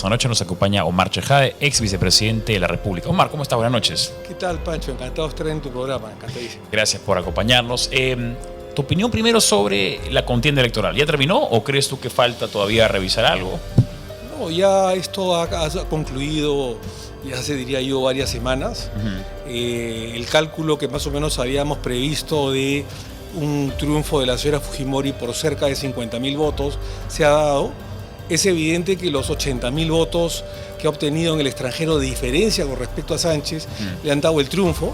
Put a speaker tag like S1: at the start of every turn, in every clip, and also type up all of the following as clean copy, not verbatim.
S1: Esta noche nos acompaña Omar Chejade, ex vicepresidente de la República. Omar, ¿cómo estás? Buenas noches.
S2: ¿Qué tal, Pancho? Encantado de estar en tu programa, encantadísimo.
S1: Gracias por acompañarnos. Tu opinión primero sobre la contienda electoral. ¿Ya terminó o crees tú que falta todavía revisar algo?
S2: No, ya esto ha concluido, ya se diría yo, varias semanas. El cálculo que más o menos habíamos previsto de un triunfo de la señora Fujimori por cerca de 50.000 votos se ha dado. Es evidente que los 80.000 votos que ha obtenido en el extranjero de diferencia con respecto a Sánchez le han dado el triunfo.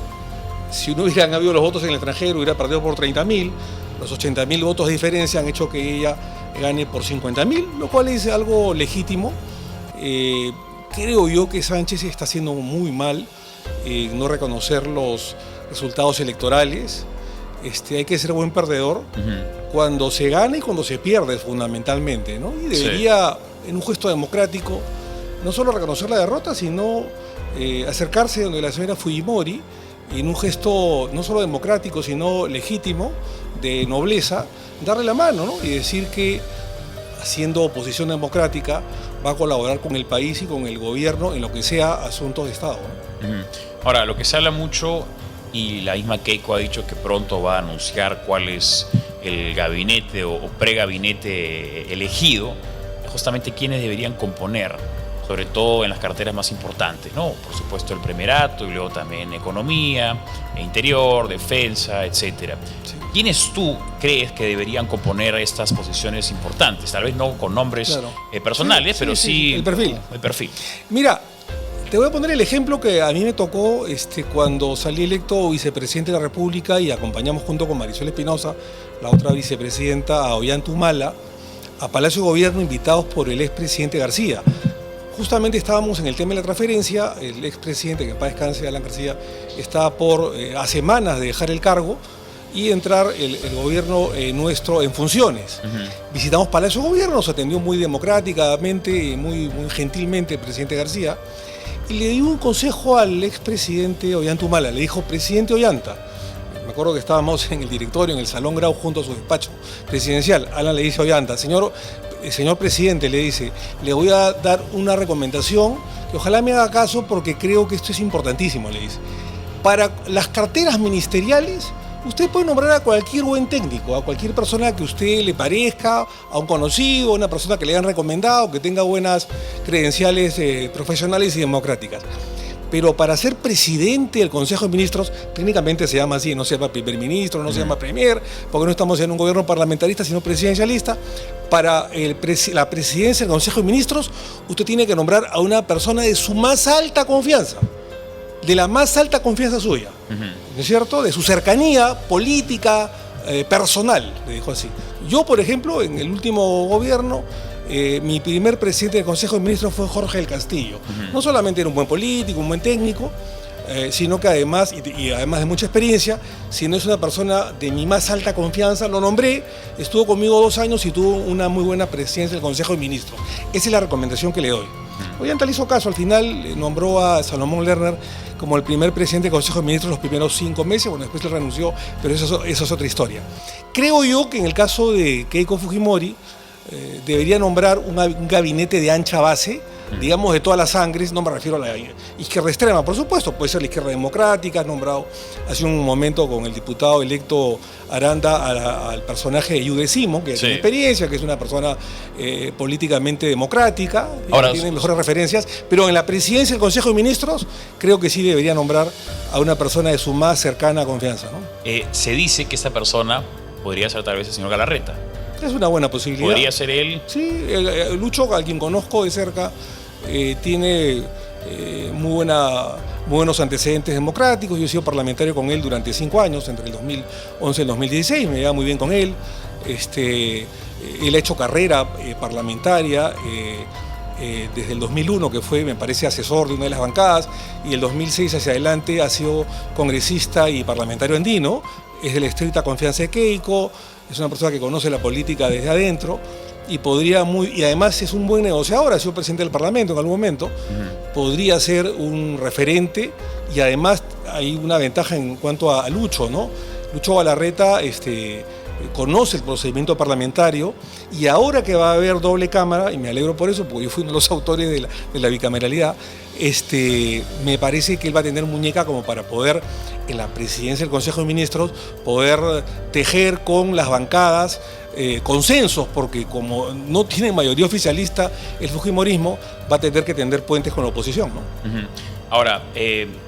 S2: Si no hubieran habido los votos en el extranjero, hubiera perdido por 30.000. Los 80.000 votos de diferencia han hecho que ella gane por 50.000, lo cual es algo legítimo. Creo yo que Sánchez está haciendo muy mal no reconocer los resultados electorales. Hay que ser buen perdedor cuando se gana y cuando se pierde, fundamentalmente, ¿no? Y debería, en un gesto democrático, no solo reconocer la derrota, sino acercarse donde la señora Fujimori, y en un gesto no solo democrático, sino legítimo, de nobleza, darle la mano, ¿no? Y decir que, haciendo oposición democrática, va a colaborar con el país y con el gobierno en lo que sea asuntos de Estado, ¿no?
S1: Ahora, lo que se habla mucho, y la misma Keiko ha dicho que pronto va a anunciar cuál es el gabinete o pregabinete elegido, justamente quiénes deberían componer, sobre todo en las carteras más importantes, ¿no? Por supuesto el Primerato y luego también Economía, Interior, Defensa, etcétera. Sí. ¿Quiénes tú crees que deberían componer estas posiciones importantes? Tal vez no con nombres personales, pero sí
S2: el perfil.
S1: El perfil.
S2: Mira, te voy a poner el ejemplo que a mí me tocó cuando salí electo vicepresidente de la República y acompañamos junto con Marisol Espinosa, la otra vicepresidenta, a Ollanta Humala, a Palacio de Gobierno, invitados por el expresidente García. Justamente estábamos en el tema de la transferencia. El expresidente, que en paz descanse, Alan García, está a semanas de dejar el cargo y entrar el gobierno nuestro en funciones. Visitamos Palacio de Gobierno, nos atendió muy democráticamente y muy gentilmente el presidente García, y le dio un consejo al expresidente Ollanta Humala. Le dijo: presidente Ollanta, me acuerdo que estábamos en el directorio, en el Salón Grau, junto a su despacho presidencial. Alan le dice a Ollanta: señor presidente, le dice, le voy a dar una recomendación que ojalá me haga caso porque creo que esto es importantísimo, le dice. Para las carteras ministeriales, usted puede nombrar a cualquier buen técnico, a cualquier persona que a usted le parezca, a un conocido, a una persona que le hayan recomendado, que tenga buenas credenciales profesionales y democráticas. Pero para ser presidente del Consejo de Ministros, técnicamente se llama así, no se llama primer ministro, no se llama premier, porque no estamos en un gobierno parlamentarista, sino presidencialista. Para la presidencia del Consejo de Ministros, usted tiene que nombrar a una persona de su más alta confianza, de la más alta confianza suya, ¿no es cierto? De su cercanía política, personal, le dijo así. Yo, por ejemplo, en el último gobierno, mi primer presidente del Consejo de Ministros fue Jorge del Castillo. No solamente era un buen político, un buen técnico, sino que además, y además de mucha experiencia, sino es una persona de mi más alta confianza. Lo nombré, estuvo conmigo 2 años y tuvo una muy buena presidencia del Consejo de Ministros. Esa es la recomendación que le doy. Ollanta le hizo caso, al final nombró a Salomón Lerner como el primer presidente del Consejo de Ministros los primeros 5 meses, bueno, después le renunció, pero eso es otra historia. Creo yo que en el caso de Keiko Fujimori, debería nombrar un gabinete de ancha base, digamos de todas las sangres. No me refiero a la izquierda extrema, por supuesto, puede ser la izquierda democrática. Nombrado hace un momento con el diputado electo Aranda al personaje de Yude Simon, que tiene experiencia, que es una persona políticamente democrática, ahora, tiene mejores referencias, pero en la presidencia del Consejo de Ministros creo que sí debería nombrar a una persona de su más cercana confianza, ¿no?
S1: Se dice que esa persona podría ser tal vez el señor Galarreta.
S2: Es una buena posibilidad.
S1: ¿Podría ser él?
S2: Sí, Lucho, a quien conozco de cerca, tiene muy buenos antecedentes democráticos. Yo he sido parlamentario con él durante 5 años, entre el 2011 y el 2016, me llevaba muy bien con él. Él ha hecho carrera parlamentaria desde el 2001, que fue, me parece, asesor de una de las bancadas, y el 2006 hacia adelante ha sido congresista y parlamentario andino. Es de la estricta confianza de Keiko. Es una persona que conoce la política desde adentro y y además es un buen negociador, ha sido presidente del Parlamento en algún momento, podría ser un referente, y además hay una ventaja en cuanto a Lucho, ¿no? Lucho Galarreta conoce el procedimiento parlamentario, y ahora que va a haber doble cámara, y me alegro por eso, porque yo fui uno de los autores de la bicameralidad, me parece que él va a tener muñeca como para poder, en la presidencia del Consejo de Ministros, poder tejer con las bancadas consensos, porque como no tiene mayoría oficialista el fujimorismo, va a tener que tender puentes con la oposición, ¿no?
S1: Uh-huh. Ahora,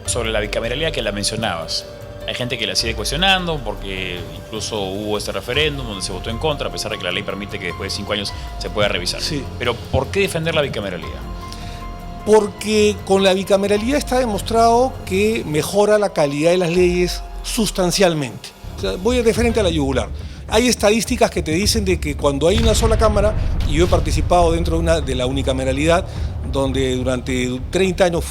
S1: sobre la bicameralidad que la mencionabas, hay gente que la sigue cuestionando porque incluso hubo este referéndum donde se votó en contra, a pesar de que la ley permite que después de 5 años se pueda revisar.
S2: Sí.
S1: Pero ¿por qué defender la bicameralidad?
S2: Porque con la bicameralidad está demostrado que mejora la calidad de las leyes sustancialmente. O sea, voy de frente a la yugular. Hay estadísticas que te dicen de que cuando hay una sola cámara, y yo he participado dentro de la unicameralidad, donde durante 30 años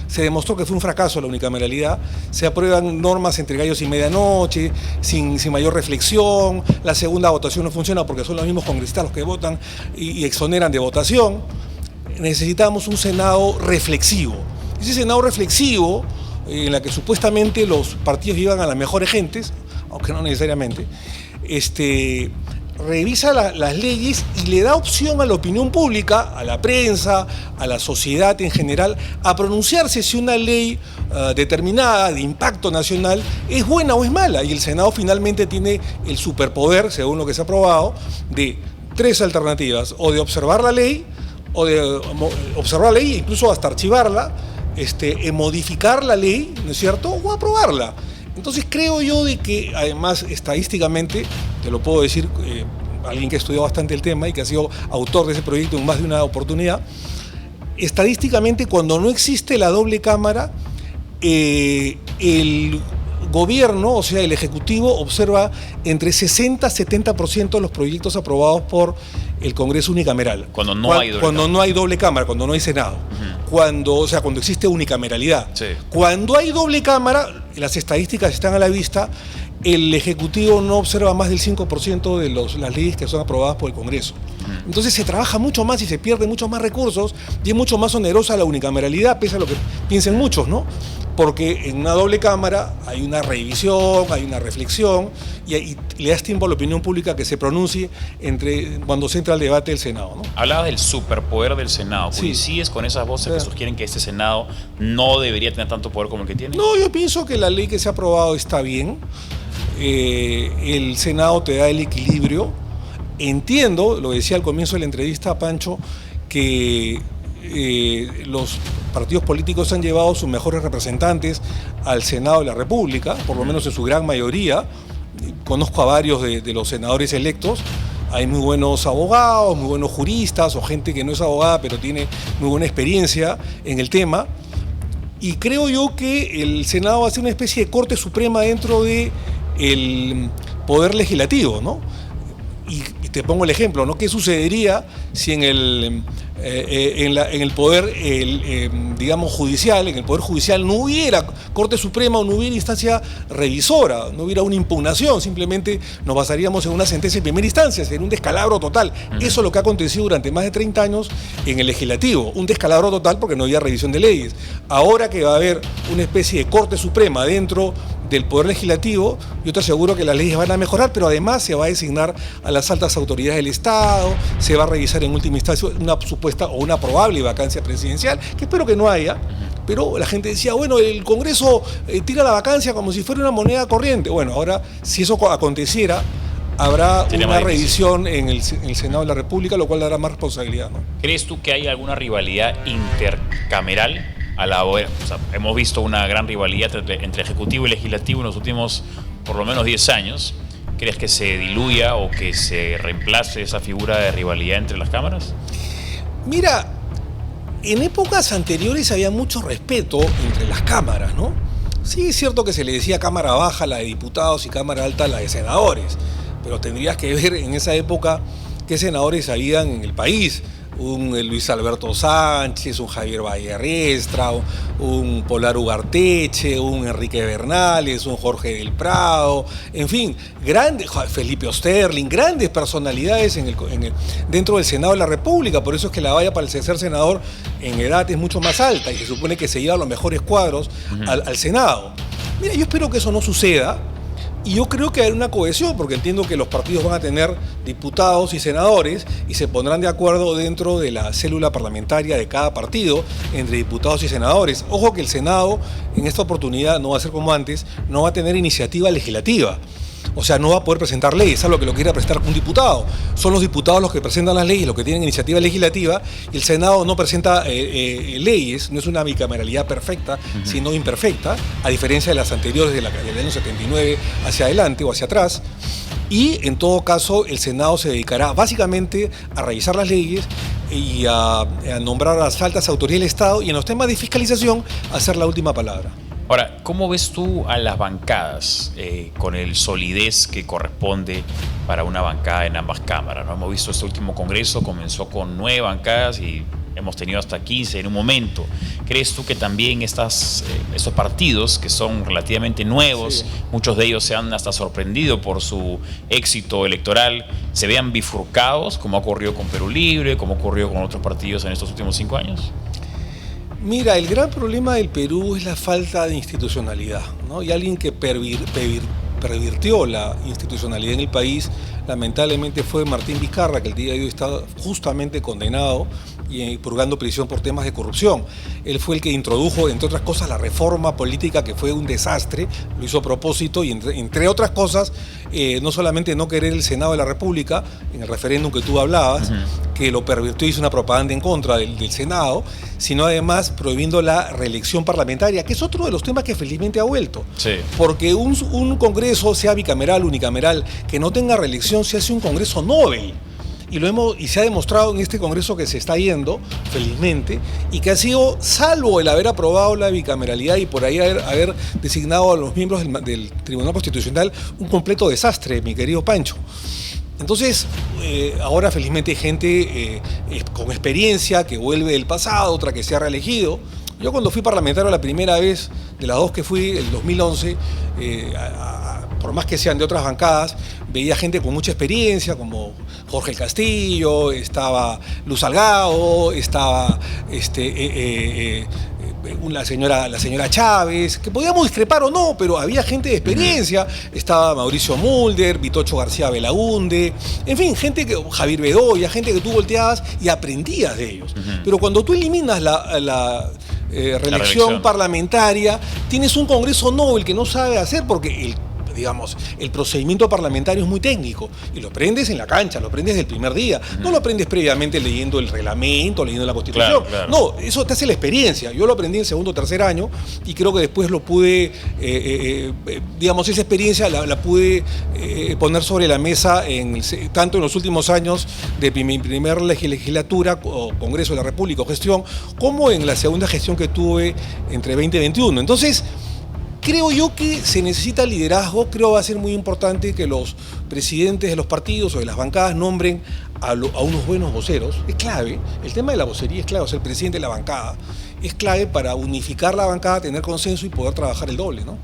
S2: se demostró que fue un fracaso la unicameralidad, se aprueban normas entre gallos y medianoche, sin mayor reflexión, la segunda votación no funciona porque son los mismos congresistas los que votan y exoneran de votación. Necesitamos un Senado reflexivo. Ese Senado reflexivo, en la que supuestamente los partidos llevan a las mejores gentes, aunque no necesariamente, revisa las leyes y le da opción a la opinión pública, a la prensa, a la sociedad en general, a pronunciarse si una ley determinada de impacto nacional es buena o es mala. Y el Senado finalmente tiene el superpoder, según lo que se ha aprobado, de 3 alternativas: o de observar la ley, o de observar la ley, incluso hasta archivarla, modificar la ley, ¿no es cierto?, o aprobarla. Entonces creo yo de que, además, estadísticamente, te lo puedo decir, alguien que ha estudiado bastante el tema y que ha sido autor de ese proyecto en más de una oportunidad, estadísticamente, cuando no existe la doble cámara, el gobierno, o sea, el Ejecutivo, observa entre 60 y 70% de los proyectos aprobados por el Congreso unicameral.
S1: Cuando no hay
S2: doble cámara, cuando no hay Senado.
S1: Uh-huh.
S2: Cuando existe unicameralidad.
S1: Sí.
S2: Cuando hay doble cámara, las estadísticas están a la vista, el Ejecutivo no observa más del 5% de las leyes que son aprobadas por el Congreso. Uh-huh. Entonces se trabaja mucho más y se pierden muchos más recursos y es mucho más onerosa la unicameralidad, pese a lo que piensen muchos, ¿no? Porque en una doble cámara hay una revisión, hay una reflexión y le das tiempo a la opinión pública que se pronuncie cuando se entra al debate del Senado, ¿no?
S1: Hablabas del superpoder del Senado. ¿Coincides con esas voces que sugieren que este Senado no debería tener tanto poder como el que tiene?
S2: No, yo pienso que la ley que se ha aprobado está bien. El Senado te da el equilibrio. Entiendo, lo decía al comienzo de la entrevista, Pancho, que los partidos políticos han llevado sus mejores representantes al Senado de la República, por lo menos en su gran mayoría. Conozco a varios de los senadores electos. Hay muy buenos abogados, muy buenos juristas o gente que no es abogada pero tiene muy buena experiencia en el tema. Y creo yo que el Senado va a ser una especie de Corte Suprema dentro del Poder Legislativo, ¿no? Y te pongo el ejemplo, ¿no? ¿Qué sucedería si en el poder, digamos, judicial, en el Poder Judicial no hubiera Corte Suprema o no hubiera instancia revisora, no hubiera una impugnación, simplemente nos basaríamos en una sentencia en primera instancia, sería un descalabro total? Uh-huh. Eso es lo que ha acontecido durante más de 30 años en el Legislativo, un descalabro total porque no había revisión de leyes. Ahora que va a haber una especie de Corte Suprema dentro del Poder Legislativo, yo te aseguro que las leyes van a mejorar, pero además se va a designar a las altas autoridades del Estado, se va a revisar en última instancia una supuesta o una probable vacancia presidencial, que espero que no haya, pero la gente decía, bueno, el Congreso tira la vacancia como si fuera una moneda corriente. Bueno, ahora, si eso aconteciera, habrá una revisión en el Senado de la República, lo cual dará más responsabilidad, ¿no?
S1: ¿Crees tú que hay alguna rivalidad intercameral? Hemos visto una gran rivalidad entre Ejecutivo y Legislativo en los últimos por lo menos 10 años. ¿Crees que se diluya o que se reemplace esa figura de rivalidad entre las cámaras?
S2: Mira, en épocas anteriores había mucho respeto entre las cámaras, ¿no? Sí, es cierto que se le decía Cámara Baja la de diputados y Cámara Alta la de senadores, pero tendrías que ver en esa época qué senadores habían en el país. Un Luis Alberto Sánchez, un Javier Vallerriestra, un Polar Ugarteche, un Enrique Bernales, un Jorge del Prado, en fin, Felipe Osterling, grandes personalidades dentro del Senado de la República. Por eso es que la valla para el ser senador en edad es mucho más alta y se supone que se lleva los mejores cuadros al Senado. Mira, yo espero que eso no suceda, Y yo creo que hay una cohesión, porque entiendo que los partidos van a tener diputados y senadores y se pondrán de acuerdo dentro de la célula parlamentaria de cada partido entre diputados y senadores. Ojo que el Senado en esta oportunidad no va a ser como antes, no va a tener iniciativa legislativa. O sea, no va a poder presentar leyes, salvo que lo quiera presentar un diputado. Son los diputados los que presentan las leyes, los que tienen iniciativa legislativa, y el Senado no presenta leyes, no es una bicameralidad perfecta, sino imperfecta, a diferencia de las anteriores del año 79 hacia adelante o hacia atrás. Y en todo caso, el Senado se dedicará básicamente a revisar las leyes y a nombrar a las altas autoridades del Estado, y en los temas de fiscalización a hacer la última palabra.
S1: Ahora, ¿cómo ves tú a las bancadas con el solidez que corresponde para una bancada en ambas cámaras, ¿no? Hemos visto este último congreso, comenzó con 9 bancadas y hemos tenido hasta 15 en un momento. ¿Crees tú que también estos partidos, que son relativamente nuevos, sí, muchos de ellos se han hasta sorprendido por su éxito electoral, se vean bifurcados, como ha ocurrido con Perú Libre, como ha ocurrido con otros partidos en estos últimos 5 años?
S2: Mira, el gran problema del Perú es la falta de institucionalidad, ¿no? Y alguien que pervirtió la institucionalidad en el país, lamentablemente fue Martín Vizcarra, que el día de hoy está justamente condenado y purgando prisión por temas de corrupción. Él fue el que introdujo, entre otras cosas, la reforma política, que fue un desastre, lo hizo a propósito, y entre otras cosas, no solamente no querer el Senado de la República, en el referéndum que tú hablabas, que lo pervirtió y hizo una propaganda en contra del Senado, sino además prohibiendo la reelección parlamentaria, que es otro de los temas que felizmente ha vuelto.
S1: Sí.
S2: Porque un Congreso, sea bicameral, unicameral, que no tenga reelección, se hace un Congreso Nobel. Y se ha demostrado en este Congreso que se está yendo, felizmente, y que ha sido, salvo el haber aprobado la bicameralidad y por ahí haber designado a los miembros del Tribunal Constitucional, un completo desastre, mi querido Pancho. Entonces, ahora felizmente hay gente con experiencia que vuelve del pasado, otra que se ha reelegido. Yo cuando fui parlamentario la primera vez, de las 2 que fui, el 2011, por más que sean de otras bancadas, veía gente con mucha experiencia, como Jorge el Castillo, estaba Luz Salgado, estaba la señora Chávez, que podíamos discrepar o no, pero había gente de experiencia. Estaba Mauricio Mulder, Vitocho García Belaúnde, en fin, Javier Bedoya, gente que tú volteabas y aprendías de ellos. Pero cuando tú eliminas la reelección parlamentaria, tienes un Congreso Nobel que no sabe hacer, porque el procedimiento parlamentario es muy técnico y lo aprendes en la cancha, lo aprendes del primer día, no lo aprendes previamente leyendo el reglamento, leyendo la Constitución. Claro. No, eso te hace la experiencia. Yo lo aprendí en segundo o tercer año y creo que después lo pude, esa experiencia la pude poner sobre la mesa tanto en los últimos años de mi primer legislatura o Congreso de la República o gestión, como en la segunda gestión que tuve entre 20 y 21. Entonces, creo yo que se necesita liderazgo. Creo que va a ser muy importante que los presidentes de los partidos o de las bancadas nombren a unos buenos voceros. Es clave, el tema de la vocería es clave, o sea, el presidente de la bancada es clave para unificar la bancada, tener consenso y poder trabajar el doble, ¿no?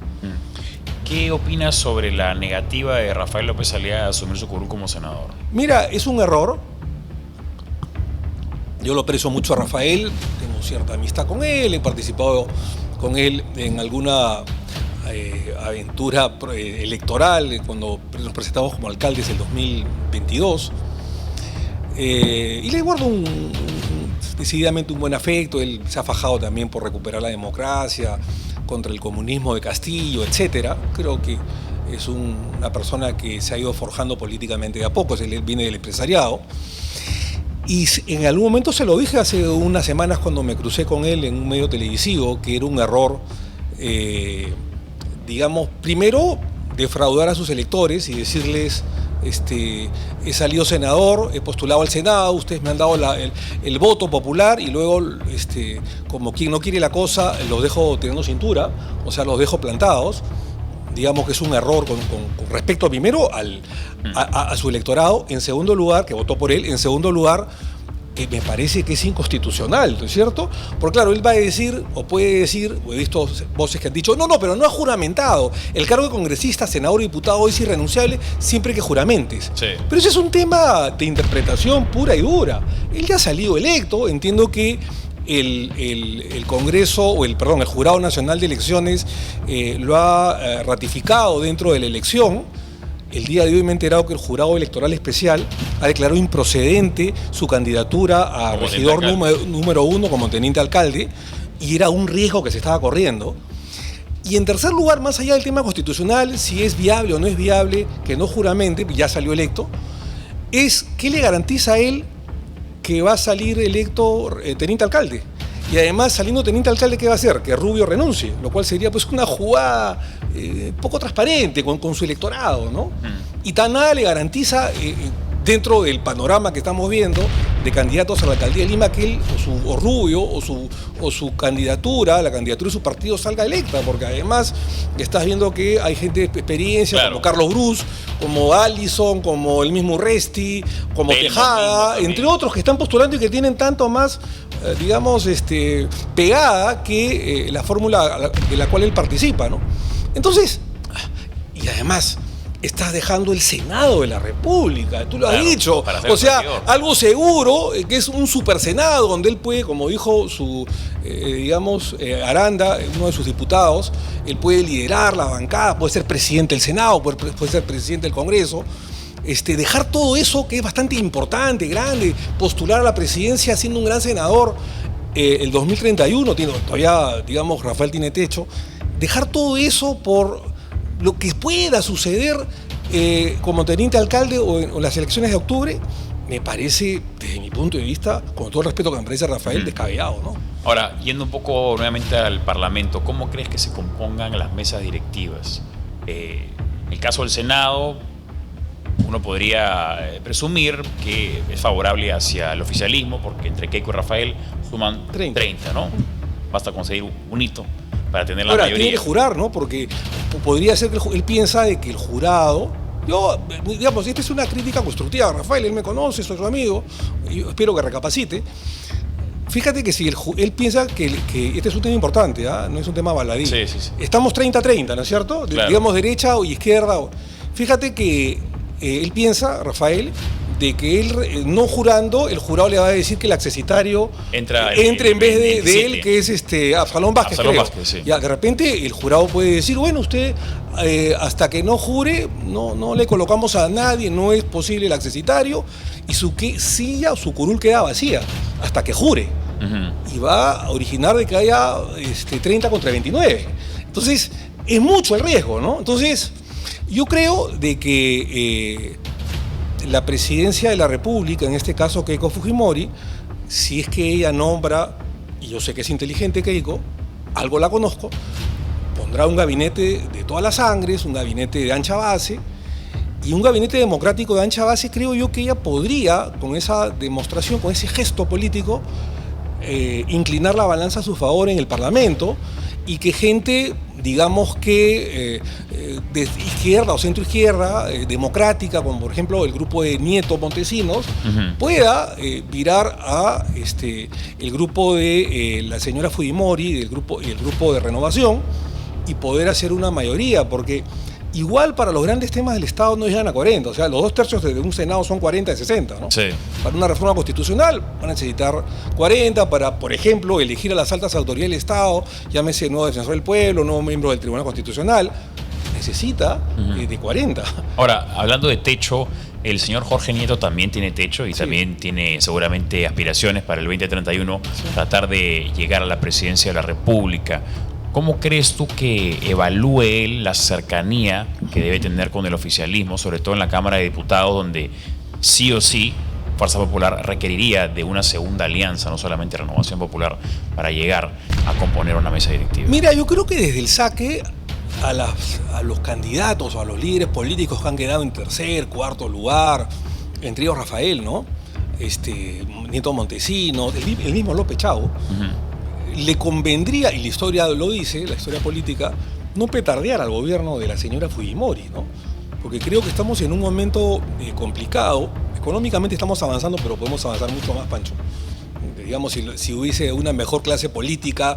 S1: ¿Qué opinas sobre la negativa de Rafael López Aliaga a asumir su curul como senador?
S2: Mira, es un error. Yo lo aprecio mucho a Rafael, tengo cierta amistad con él, he participado con él en alguna aventura electoral cuando nos presentamos como alcaldes el 2022, y le guardo decididamente un buen afecto. Él se ha fajado también por recuperar la democracia, contra el comunismo de Castillo, etcétera. Creo que es una persona que se ha ido forjando políticamente de a poco. Él viene del empresariado. Y en algún momento se lo dije hace unas semanas cuando me crucé con él en un medio televisivo, que era un error, primero defraudar a sus electores y decirles, he salido senador, he postulado al Senado, ustedes me han dado el voto popular, y luego, como quien no quiere la cosa, los dejo teniendo cintura, o sea, los dejo plantados. Digamos que es un error con respecto primero a su electorado, en segundo lugar, que votó por él, en segundo lugar, me parece que es inconstitucional, ¿no es cierto? Porque claro, él va a decir, o puede decir, o he visto voces que han dicho, no, pero no ha juramentado. El cargo de congresista, senador y diputado es irrenunciable siempre que juramentes. Sí. Pero ese es un tema de interpretación pura y dura. Él ya ha salido electo, entiendo que el Congreso, el Jurado Nacional de Elecciones lo ha ratificado dentro de la elección. El día de hoy me he enterado que el Jurado Electoral Especial ha declarado improcedente su candidatura a regidor número 1 como teniente alcalde, y era un riesgo que se estaba corriendo. Y en tercer lugar, más allá del tema constitucional, si es viable o no es viable que no juramente, ya salió electo, es qué le garantiza a él que va a salir electo teniente alcalde. Y además, saliendo teniente alcalde, ¿qué va a hacer? Que Rubio renuncie, lo cual sería pues una jugada poco transparente con su electorado, ¿no? Y tan nada le garantiza, dentro del panorama que estamos viendo de candidatos a la alcaldía de Lima, que él o Rubio o su candidatura, la candidatura de su partido salga electa, porque además estás viendo que hay gente de experiencia, claro, como Carlos Brus, como Allison, como el mismo Resti, como Tejada, entre otros que están postulando y que tienen tanto más, digamos, pegada que la fórmula de la cual él participa, ¿no? Entonces, y además estás dejando el Senado de la República, tú lo has dicho, o sea, algo seguro, que es un super Senado donde él puede, como dijo su, Aranda, uno de sus diputados, él puede liderar la bancada, puede ser presidente del Senado, puede ser presidente del Congreso. Dejar todo eso que es bastante importante, grande, postular a la presidencia siendo un gran senador, el 2031, todavía, digamos, Rafael tiene techo, dejar todo eso por lo que pueda suceder como teniente alcalde o en las elecciones de octubre, me parece, desde mi punto de vista, con todo el respeto que me parece Rafael, descabellado, ¿no?
S1: Ahora, yendo un poco nuevamente al Parlamento, ¿cómo crees que se compongan las mesas directivas? En el caso del Senado, uno podría presumir que es favorable hacia el oficialismo, porque entre Keiko y Rafael suman 30, ¿no? Basta conseguir un hito para tener la mayoría.
S2: Tiene que jurar, ¿no? Porque podría ser que él piensa de que el jurado... digamos, esta es una crítica constructiva a Rafael, él me conoce, soy su amigo, y espero que recapacite. Fíjate que si él piensa que este es un tema importante, no es un tema baladí.
S1: Sí.
S2: Estamos 30-30, ¿no es cierto? Claro. Digamos derecha y izquierda. Fíjate que él piensa, Rafael, de que él, no jurando, el jurado le va a decir que el accesitario entre en vez de él, que es Absalón Vázquez.
S1: Absalón Vázquez, sí.
S2: Ya, de repente el jurado puede decir, bueno, usted hasta que no jure, no le colocamos a nadie, no es posible el accesitario, y su silla o su curul queda vacía hasta que jure. Y va a originar de que haya 30 contra 29. Entonces, es mucho el riesgo, ¿no? Entonces, yo creo de que la presidencia de la República, en este caso Keiko Fujimori, si es que ella nombra, y yo sé que es inteligente Keiko, algo la conozco, pondrá un gabinete de todas las sangres, un gabinete de ancha base, y un gabinete democrático de ancha base. Creo yo que ella podría, con esa demostración, con ese gesto político, inclinar la balanza a su favor en el Parlamento, y que gente, digamos que de izquierda o centro izquierda, democrática, como por ejemplo el grupo de Nieto Montesinos, pueda virar a el grupo de la señora Fujimori y el grupo de Renovación, y poder hacer una mayoría, porque igual para los grandes temas del Estado no llegan a 40, o sea, los 2/3 de un Senado son 40 de 60, ¿no?
S1: Sí.
S2: Para una reforma constitucional van a necesitar 40 para, por ejemplo, elegir a las altas autoridades del Estado, llámese nuevo defensor del pueblo, nuevo miembro del Tribunal Constitucional, necesita de 40.
S1: Ahora, hablando de techo, el señor Jorge Nieto también tiene techo y también tiene seguramente aspiraciones para el 2031, tratar de llegar a la presidencia de la República. ¿Cómo crees tú que evalúe él la cercanía que debe tener con el oficialismo, sobre todo en la Cámara de Diputados, donde sí o sí Fuerza Popular requeriría de una segunda alianza, no solamente Renovación Popular, para llegar a componer una mesa directiva?
S2: Mira, yo creo que desde el saque a los candidatos o a los líderes políticos que han quedado en tercer, cuarto lugar, entre ellos Rafael, ¿no? Nieto Montesinos, el mismo López Chao, le convendría, y la historia lo dice, la historia política, no petardear al gobierno de la señora Fujimori, ¿no? Porque creo que estamos en un momento complicado. Económicamente estamos avanzando, pero podemos avanzar mucho más, Pancho. Digamos, si hubiese una mejor clase política,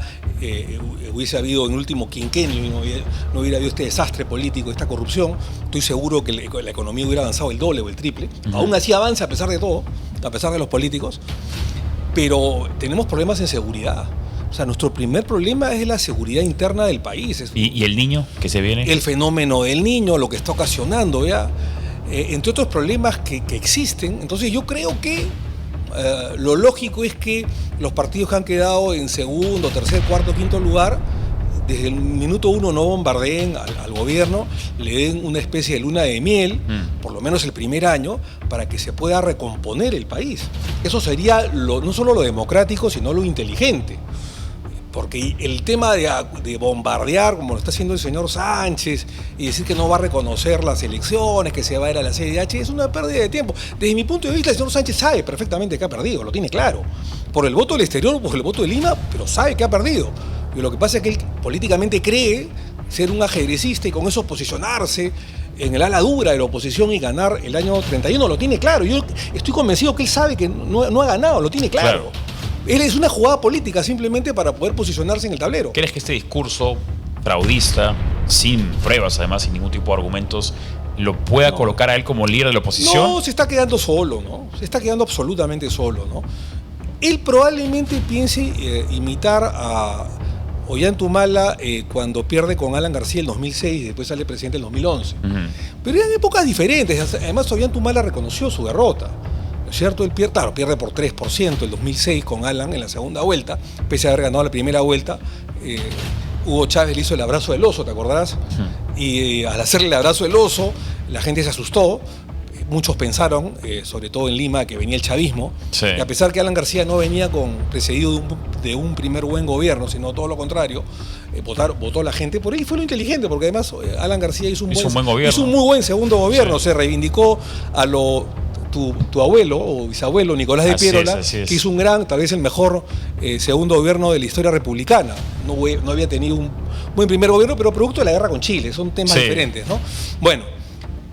S2: hubiese habido en el último quinquenio y no hubiera habido este desastre político, esta corrupción, estoy seguro que la economía hubiera avanzado el doble o el triple. Aún así avanza a pesar de todo, a pesar de los políticos. pero tenemos problemas en seguridad. O sea, nuestro primer problema es la seguridad interna del país.
S1: ¿Y el niño que se viene?
S2: El fenómeno del niño, lo que está ocasionando, ¿ya? Entre otros problemas que existen. Entonces yo creo que lo lógico es que los partidos que han quedado en segundo, tercer, cuarto, quinto lugar, desde el minuto uno no bombardeen al gobierno, le den una especie de luna de miel, por lo menos el primer año, para que se pueda recomponer el país. Eso sería no solo lo democrático, sino lo inteligente. Porque el tema de bombardear, como lo está haciendo el señor Sánchez, y decir que no va a reconocer las elecciones, que se va a ir a la CIDH, es una pérdida de tiempo. Desde mi punto de vista, el señor Sánchez sabe perfectamente que ha perdido, lo tiene claro. Por el voto del exterior, por el voto de Lima, pero sabe que ha perdido. Y lo que pasa es que él políticamente cree ser un ajedrecista y con eso posicionarse en el ala dura de la oposición y ganar el año 31. Lo tiene claro. Yo estoy convencido que él sabe que no ha ganado, lo tiene claro. Él es una jugada política simplemente para poder posicionarse en el tablero.
S1: ¿Crees que este discurso fraudista, sin pruebas además, sin ningún tipo de argumentos, lo pueda colocar a él como líder de la oposición?
S2: No, se está quedando solo, ¿no? Se está quedando absolutamente solo, ¿no? Él probablemente piense imitar a Ollanta cuando pierde con Alan García en el 2006 y después sale presidente en el 2011. Pero eran épocas diferentes. Además, Ollanta reconoció su derrota. ¿Cierto? Él pierde por 3% el 2006 con Alan en la segunda vuelta, pese a haber ganado la primera vuelta. Hugo Chávez le hizo el abrazo del oso, ¿te acordarás? Y al hacerle el abrazo del oso, la gente se asustó. Muchos pensaron, sobre todo en Lima, que venía el chavismo.
S1: Sí.
S2: Y a pesar que Alan García no venía precedido de un primer buen gobierno, sino todo lo contrario, votó la gente por él y fue lo inteligente, porque además Alan García hizo un buen gobierno. Hizo un muy buen segundo gobierno, sí. Se reivindicó a tu abuelo o bisabuelo, Nicolás de Piérola, que hizo un gran, tal vez el mejor segundo gobierno de la historia republicana. No había tenido un buen primer gobierno, pero producto de la guerra con Chile, son temas diferentes, ¿no? Bueno,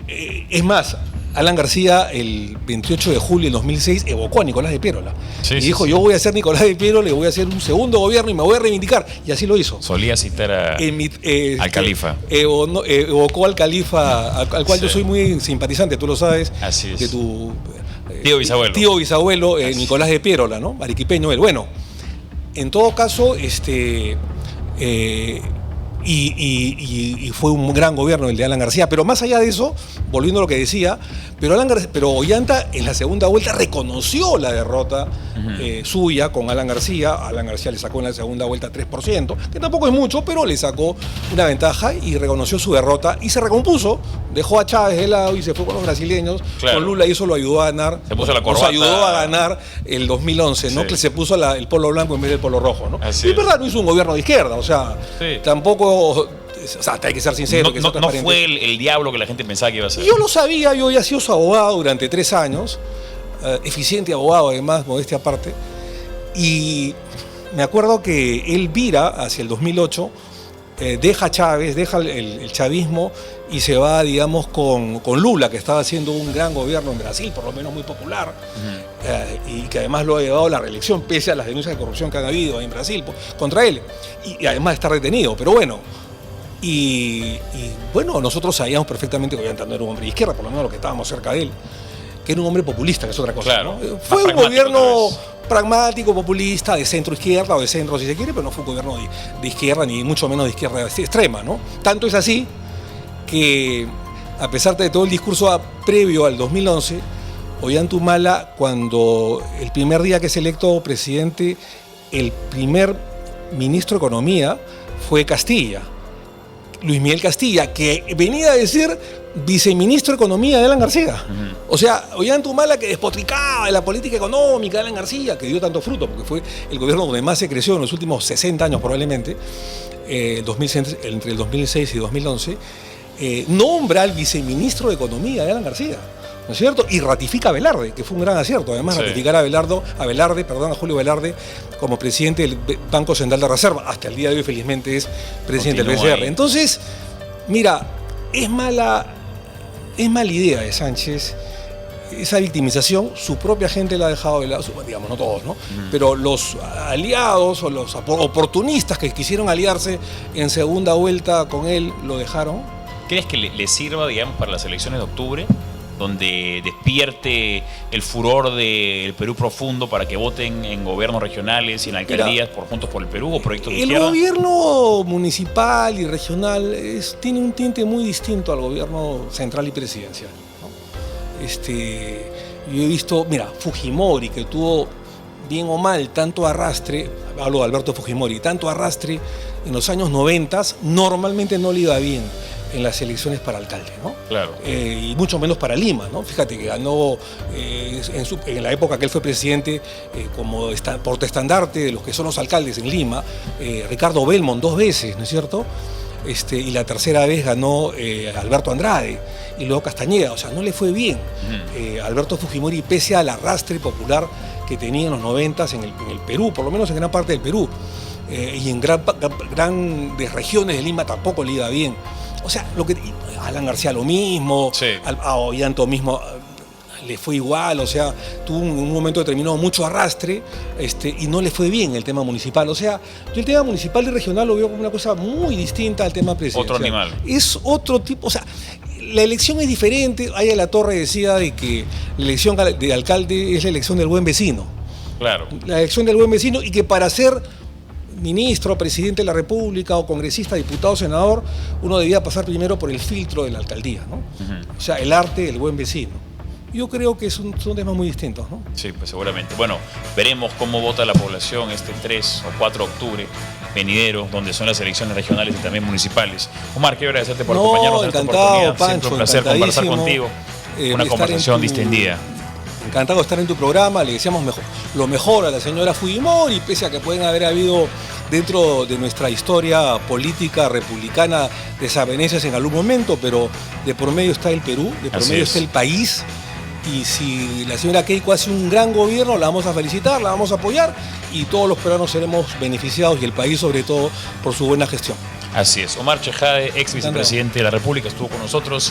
S2: es más, Alan García el 28 de julio del 2006 evocó a Nicolás de Piérola y dijo, yo voy a ser Nicolás de Piérola y voy a hacer un segundo gobierno y me voy a reivindicar, y así lo hizo.
S1: Solía citar al califa.
S2: Evocó al califa, al cual yo soy muy simpatizante, tú lo sabes.
S1: Así es.
S2: De tu
S1: tío
S2: bisabuelo Nicolás de Piérola, ¿no? Arequipeño él. Bueno, en todo caso, y fue un gran gobierno el de Alan García, pero más allá de eso, volviendo a lo que decía, pero Ollanta en la segunda vuelta reconoció la derrota suya con Alan García. Alan García le sacó en la segunda vuelta 3%, que tampoco es mucho, pero le sacó una ventaja y reconoció su derrota y se recompuso, dejó a Chávez de lado y se fue con los brasileños, con Lula, y eso lo ayudó a ganar.
S1: Se puso la corbata.
S2: Nos ayudó a ganar el 2011, ¿no? Que se puso el polo blanco en vez del polo rojo, ¿no? Y es verdad, no hizo un gobierno de izquierda, o sea, tampoco. O sea, hay que ser sincero.
S1: No fue el diablo que la gente pensaba que iba a ser.
S2: Yo lo sabía, yo había sido su abogado durante 3 años, eficiente abogado además, modestia aparte, y me acuerdo que él vira hacia el 2008, deja a Chávez, deja el chavismo y se va, digamos, con Lula, que estaba haciendo un gran gobierno en Brasil, por lo menos muy popular, y que además lo ha llevado a la reelección, pese a las denuncias de corrupción que han habido en Brasil contra él, y además está retenido, pero bueno. Y bueno, nosotros sabíamos perfectamente que Ollanta no era un hombre de izquierda, por lo menos lo que estábamos cerca de él, que era un hombre populista, que es otra cosa. Claro, ¿no? Fue un gobierno pragmático, populista, de centro-izquierda o de centro, si se quiere, pero no fue un gobierno de izquierda, ni mucho menos de izquierda extrema, ¿no? Tanto es así que, a pesar de todo el discurso previo al 2011, Ollanta, cuando el primer día que es electo presidente, el primer ministro de Economía fue Castilla, Luis Miguel Castilla, que venía a decir viceministro de Economía de Alan García. O sea, Ollanta que despotricaba de la política económica de Alan García, que dio tanto fruto, porque fue el gobierno donde más se creció en los últimos 60 años probablemente, entre el 2006 y 2011, nombra al viceministro de Economía de Alan García, ¿no es cierto? Y ratifica a Velarde, que fue un gran acierto. Además, ratificar a Julio Velarde, como presidente del Banco Central de Reserva. Hasta el día de hoy, felizmente, es presidente del BCR. Entonces, mira, es mala idea de Sánchez esa victimización. Su propia gente la ha dejado de lado, digamos, no todos, ¿no? Pero los aliados o los oportunistas que quisieron aliarse en segunda vuelta con él, lo dejaron.
S1: ¿Crees que le sirva, digamos, para las elecciones de octubre? donde despierte el furor del Perú profundo para que voten en gobiernos regionales y en alcaldías por Juntos por el Perú o proyectos de izquierda?
S2: El gobierno municipal y regional tiene un tinte muy distinto al gobierno central y presidencial, ¿no? Yo he visto, mira, Fujimori, que tuvo bien o mal tanto arrastre, hablo de Alberto Fujimori, tanto arrastre en los años 90, normalmente no le iba bien en las elecciones para alcalde, ¿no?
S1: Claro.
S2: Y mucho menos para Lima, ¿no? Fíjate que ganó en la época que él fue presidente como portaestandarte de los que son los alcaldes en Lima, Ricardo Belmont 2 veces, ¿no es cierto? Y la tercera vez ganó Alberto Andrade y luego Castañeda, o sea, no le fue bien. Alberto Fujimori, pese al arrastre popular que tenía en los 90 en el Perú, por lo menos en gran parte del Perú, y en grandes regiones de Lima tampoco le iba bien. O sea, Alan García lo mismo,
S1: sí.
S2: A Ollanta mismo le fue igual, o sea, tuvo en un momento determinado mucho arrastre y no le fue bien el tema municipal. O sea, yo el tema municipal y regional lo veo como una cosa muy distinta al tema presidencial.
S1: Otro animal.
S2: Es otro tipo, o sea, la elección es diferente. Ahí a la Torre decía de que la elección de alcalde es la elección del buen vecino.
S1: Claro.
S2: La elección del buen vecino y que para ser ministro, presidente de la República o congresista, diputado, senador, uno debía pasar primero por el filtro de la alcaldía, ¿no? O sea, el arte del buen vecino. Yo creo que son temas muy distintos, ¿no?
S1: Sí, pues seguramente. Bueno, veremos cómo vota la población este 3 o 4 de octubre venidero, donde son las elecciones regionales y también municipales. Omar, quiero agradecerte por acompañarnos en esta oportunidad.
S2: Pancho,
S1: siempre un placer conversar contigo. Una conversación distendida.
S2: Encantado de estar en tu programa, le deseamos lo mejor a la señora Fujimori, pese a que pueden haber habido dentro de nuestra historia política republicana desavenencias en algún momento, pero de por medio está el Perú, de por medio está el país, y si la señora Keiko hace un gran gobierno, la vamos a felicitar, la vamos a apoyar, y todos los peruanos seremos beneficiados, y el país sobre todo, por su buena gestión.
S1: Así es. Omar Chejade, ex vicepresidente de la República, estuvo con nosotros.